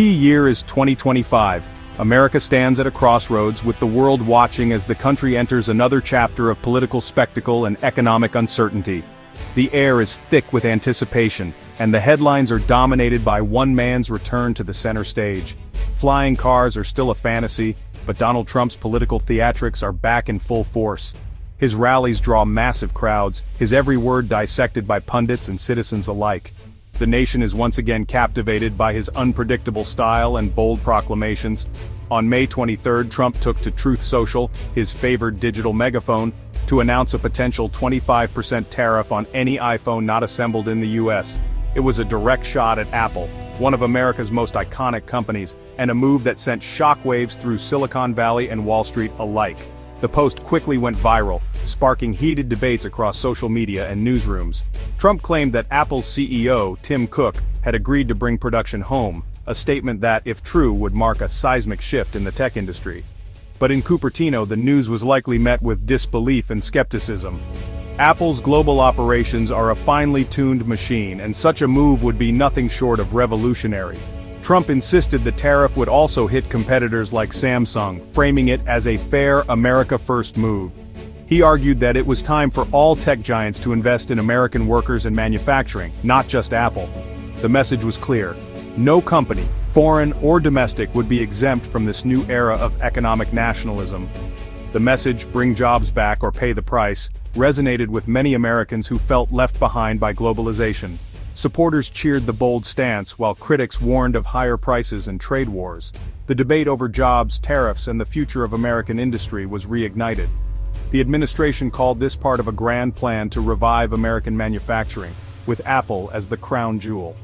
key year is 2025. America stands at a crossroads with the world watching as the country enters another chapter of political spectacle and economic uncertainty. The air is thick with anticipation, and the headlines are dominated by one man's return to the center stage. Flying cars are still a fantasy, but Donald Trump's political theatrics are back in full force. His rallies draw massive crowds, his every word dissected by pundits and citizens alike. The nation is once again captivated by his unpredictable style and bold proclamations. On May 23, Trump took to Truth Social, his favored digital megaphone, to announce a potential 25% tariff on any iPhone not assembled in the US. It was a direct shot at Apple, one of America's most iconic companies, and a move that sent shockwaves through Silicon Valley and Wall Street alike. The post quickly went viral, sparking heated debates across social media and newsrooms. Trump claimed that Apple's CEO, Tim Cook, had agreed to bring production home, a statement that, if true, would mark a seismic shift in the tech industry. But in Cupertino, the news was likely met with disbelief and skepticism. Apple's global operations are a finely tuned machine, and such a move would be nothing short of revolutionary. Trump insisted the tariff would also hit competitors like Samsung, framing it as a fair, America-first move. He argued that it was time for all tech giants to invest in American workers and manufacturing, not just Apple. The message was clear. No company, foreign or domestic, would be exempt from this new era of economic nationalism. The message, "Bring jobs back or pay the price," resonated with many Americans who felt left behind by globalization. Supporters cheered the bold stance, while critics warned of higher prices and trade wars. The debate over jobs, tariffs, and the future of American industry was reignited. The administration called this part of a grand plan to revive American manufacturing, with Apple as the crown jewel.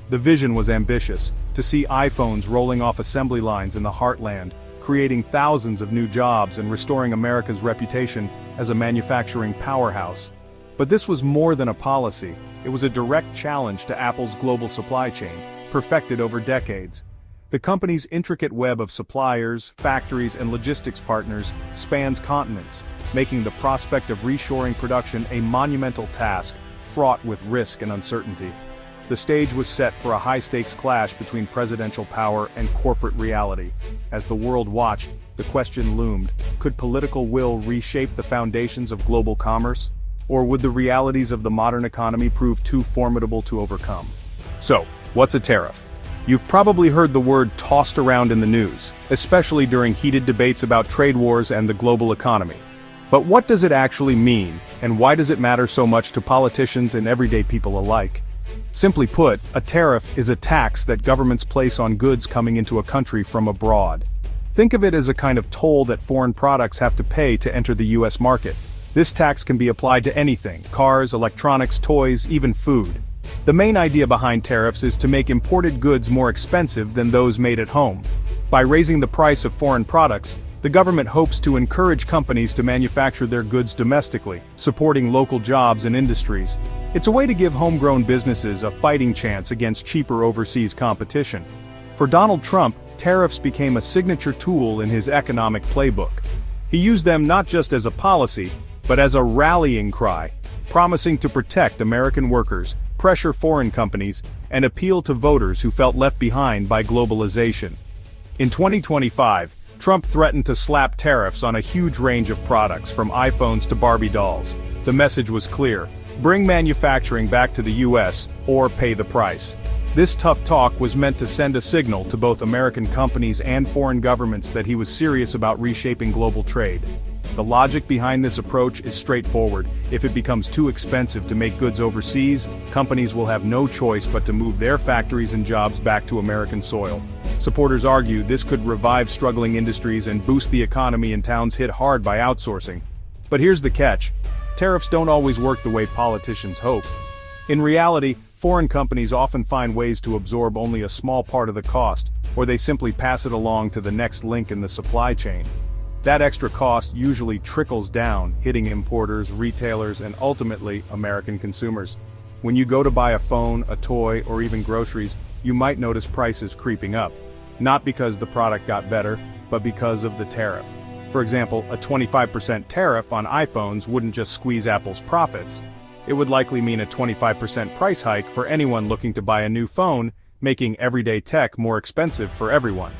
The vision was ambitious: to see iPhones rolling off assembly lines in the heartland, creating thousands of new jobs and restoring America's reputation as a manufacturing powerhouse. But this was more than a policy. It was a direct challenge to Apple's global supply chain, perfected over decades. The company's intricate web of suppliers, factories, and logistics partners spans continents, making the prospect of reshoring production a monumental task, fraught with risk and uncertainty. The stage was set for a high-stakes clash between presidential power and corporate reality. As the world watched, the question loomed: could political will reshape the foundations of global commerce? Or would the realities of the modern economy prove too formidable to overcome? So, what's a tariff? You've probably heard the word tossed around in the news, especially during heated debates about trade wars and the global economy. But what does it actually mean, and why does it matter so much to politicians and everyday people alike? Simply put, a tariff is a tax that governments place on goods coming into a country from abroad. Think of it as a kind of toll that foreign products have to pay to enter the US market. This tax can be applied to anything: cars, electronics, toys, even food. The main idea behind tariffs is to make imported goods more expensive than those made at home. By raising the price of foreign products, the government hopes to encourage companies to manufacture their goods domestically, supporting local jobs and industries. It's a way to give homegrown businesses a fighting chance against cheaper overseas competition. For Donald Trump, tariffs became a signature tool in his economic playbook. He used them not just as a policy, but as a rallying cry, promising to protect American workers, pressure foreign companies, and appeal to voters who felt left behind by globalization. In 2025, Trump threatened to slap tariffs on a huge range of products, from iPhones to Barbie dolls. The message was clear: bring manufacturing back to the US, or pay the price. This tough talk was meant to send a signal to both American companies and foreign governments that he was serious about reshaping global trade. The logic behind this approach is straightforward. If it becomes too expensive to make goods overseas, companies will have no choice but to move their factories and jobs back to American soil. Supporters argue this could revive struggling industries and boost the economy in towns hit hard by outsourcing. But here's the catch: tariffs don't always work the way politicians hope. In reality, foreign companies often find ways to absorb only a small part of the cost, or they simply pass it along to the next link in the supply chain. That extra cost usually trickles down, hitting importers, retailers, and ultimately, American consumers. When you go to buy a phone, a toy, or even groceries, you might notice prices creeping up. Not because the product got better, but because of the tariff. For example, a 25% tariff on iPhones wouldn't just squeeze Apple's profits. It would likely mean a 25% price hike for anyone looking to buy a new phone, making everyday tech more expensive for everyone.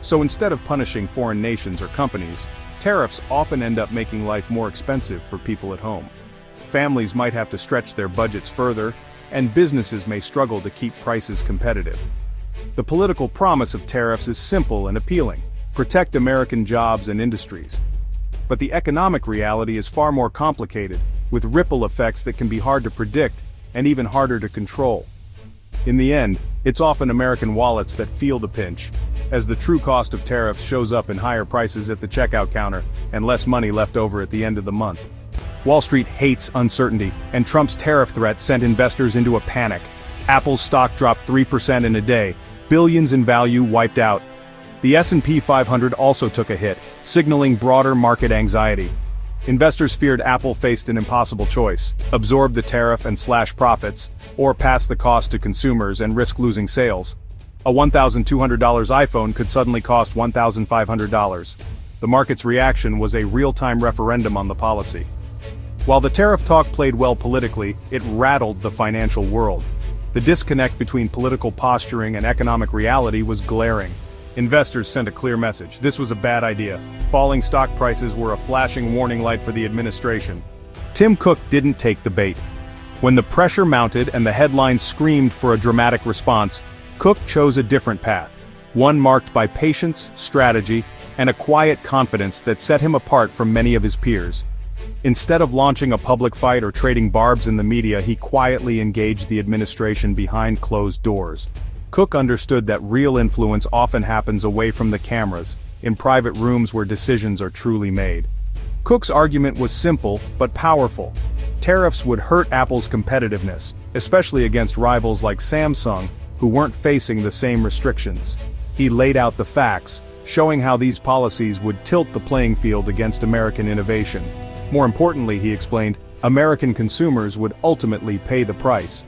So instead of punishing foreign nations or companies, tariffs often end up making life more expensive for people at home. Families might have to stretch their budgets further, and businesses may struggle to keep prices competitive. The political promise of tariffs is simple and appealing: protect American jobs and industries. But the economic reality is far more complicated, with ripple effects that can be hard to predict and even harder to control. In the end, it's often American wallets that feel the pinch, as the true cost of tariffs shows up in higher prices at the checkout counter and less money left over at the end of the month. Wall Street hates uncertainty, and Trump's tariff threat sent investors into a panic. Apple's stock dropped 3% in a day, billions in value wiped out. The S&P 500 also took a hit, signaling broader market anxiety. Investors feared Apple faced an impossible choice: absorb the tariff and slash profits, or pass the cost to consumers and risk losing sales. A $1,200 iPhone could suddenly cost $1,500. The market's reaction was a real-time referendum on the policy. While the tariff talk played well politically, it rattled the financial world. The disconnect between political posturing and economic reality was glaring. Investors sent a clear message: this was a bad idea. Falling stock prices were a flashing warning light for the administration. Tim Cook didn't take the bait. When the pressure mounted and the headlines screamed for a dramatic response, Cook chose a different path, one marked by patience, strategy, and a quiet confidence that set him apart from many of his peers. Instead of launching a public fight or trading barbs in the media, he quietly engaged the administration behind closed doors. Cook understood that real influence often happens away from the cameras, in private rooms where decisions are truly made. Cook's argument was simple, but powerful. Tariffs would hurt Apple's competitiveness, especially against rivals like Samsung, who weren't facing the same restrictions. He laid out the facts, showing how these policies would tilt the playing field against American innovation. More importantly, he explained, American consumers would ultimately pay the price.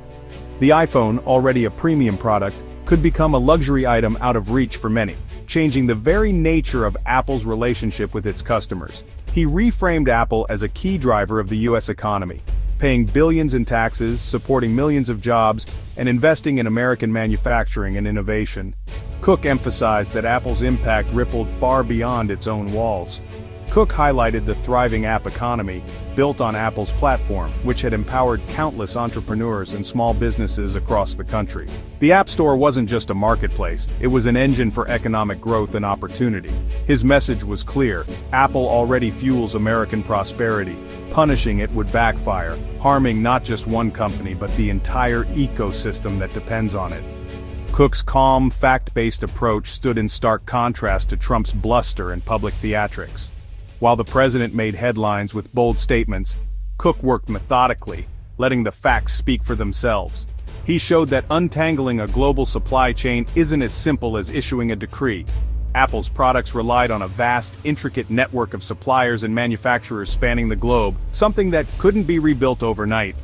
The iPhone, already a premium product, could become a luxury item out of reach for many, changing the very nature of Apple's relationship with its customers. He reframed Apple as a key driver of the US economy, paying billions in taxes, supporting millions of jobs, and investing in American manufacturing and innovation. Cook emphasized that Apple's impact rippled far beyond its own walls. Cook highlighted the thriving app economy, built on Apple's platform, which had empowered countless entrepreneurs and small businesses across the country. The App Store wasn't just a marketplace, it was an engine for economic growth and opportunity. His message was clear: Apple already fuels American prosperity. Punishing it would backfire, harming not just one company but the entire ecosystem that depends on it. Cook's calm, fact-based approach stood in stark contrast to Trump's bluster and public theatrics. While the president made headlines with bold statements, Cook worked methodically, letting the facts speak for themselves. He showed that untangling a global supply chain isn't as simple as issuing a decree. Apple's products relied on a vast, intricate network of suppliers and manufacturers spanning the globe, something that couldn't be rebuilt overnight.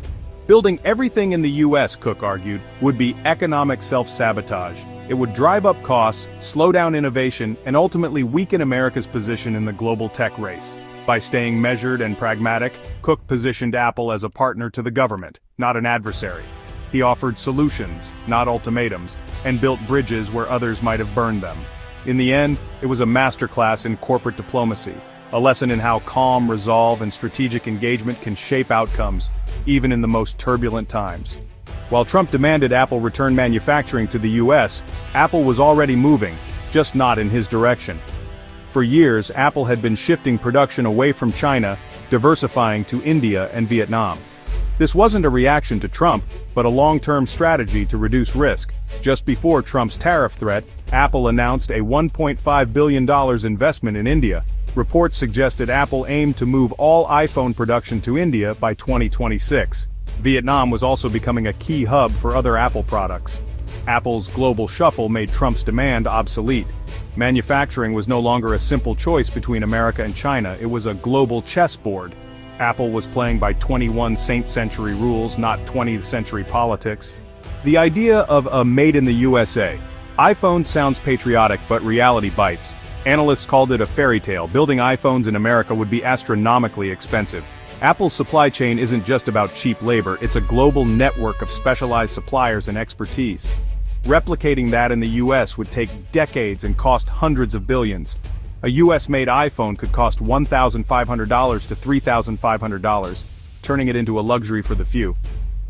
Building everything in the US, Cook argued, would be economic self-sabotage. It would drive up costs, slow down innovation, and ultimately weaken America's position in the global tech race. By staying measured and pragmatic, Cook positioned Apple as a partner to the government, not an adversary. He offered solutions, not ultimatums, and built bridges where others might have burned them. In the end, it was a masterclass in corporate diplomacy, a lesson in how calm, resolve, and strategic engagement can shape outcomes, even in the most turbulent times. While Trump demanded Apple return manufacturing to the US, Apple was already moving, just not in his direction. For years, Apple had been shifting production away from China, diversifying to India and Vietnam. This wasn't a reaction to Trump, but a long-term strategy to reduce risk. Just before Trump's tariff threat, Apple announced a $1.5 billion investment in India. Reports suggested Apple aimed to move all iPhone production to India by 2026. Vietnam was also becoming a key hub for other Apple products. Apple's global shuffle made Trump's demand obsolete. Manufacturing was no longer a simple choice between America and China, it was a global chessboard. Apple was playing by 21st century rules, not 20th century politics. The idea of a made in the USA. iPhone sounds patriotic, but reality bites. Analysts called it a fairy tale. Building iPhones in America would be astronomically expensive. Apple's supply chain isn't just about cheap labor, it's a global network of specialized suppliers and expertise. Replicating that in the US would take decades and cost hundreds of billions. A US-made iPhone could cost $1,500 to $3,500, turning it into a luxury for the few.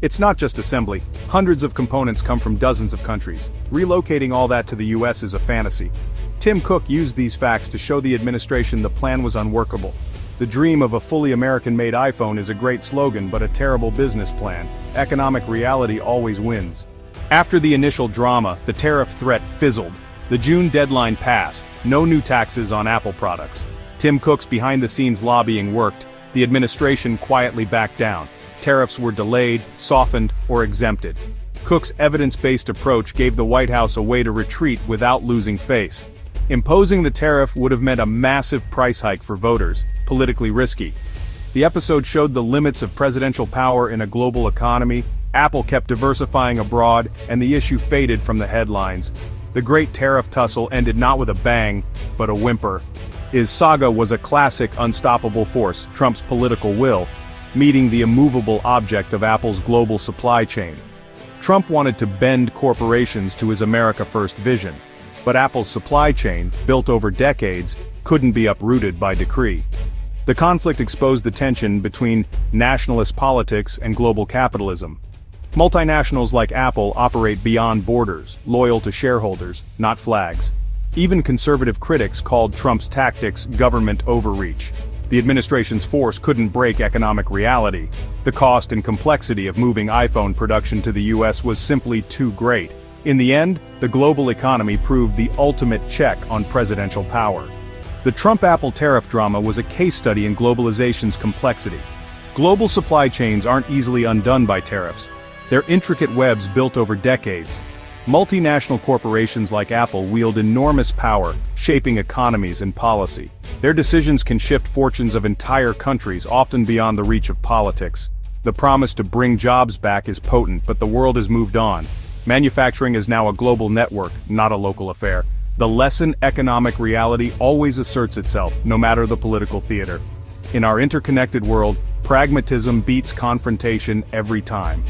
It's not just assembly. Hundreds of components come from dozens of countries. Relocating all that to the US is a fantasy. Tim Cook used these facts to show the administration the plan was unworkable. The dream of a fully American-made iPhone is a great slogan but a terrible business plan. Economic reality always wins. After the initial drama, the tariff threat fizzled. The June deadline passed, no new taxes on Apple products. Tim Cook's behind-the-scenes lobbying worked, the administration quietly backed down. Tariffs were delayed, softened, or exempted. Cook's evidence-based approach gave the White House a way to retreat without losing face. Imposing the tariff would have meant a massive price hike for voters, politically risky. The episode showed the limits of presidential power in a global economy. Apple kept diversifying abroad, and the issue faded from the headlines. The great tariff tussle ended not with a bang, but a whimper. His saga was a classic unstoppable force, Trump's political will, meeting the immovable object of Apple's global supply chain. Trump wanted to bend corporations to his America First vision, but Apple's supply chain, built over decades, couldn't be uprooted by decree. The conflict exposed the tension between nationalist politics and global capitalism. Multinationals like Apple operate beyond borders, loyal to shareholders, not flags. Even conservative critics called Trump's tactics government overreach. The administration's force couldn't break economic reality. The cost and complexity of moving iPhone production to the US was simply too great. In the end, the global economy proved the ultimate check on presidential power. The Trump-Apple tariff drama was a case study in globalization's complexity. Global supply chains aren't easily undone by tariffs. They're intricate webs built over decades. Multinational corporations like Apple wield enormous power, shaping economies and policy. Their decisions can shift fortunes of entire countries, often beyond the reach of politics. The promise to bring jobs back is potent, but the world has moved on. Manufacturing is now a global network, not a local affair. The lesson: economic reality always asserts itself, no matter the political theater. In our interconnected world, pragmatism beats confrontation every time.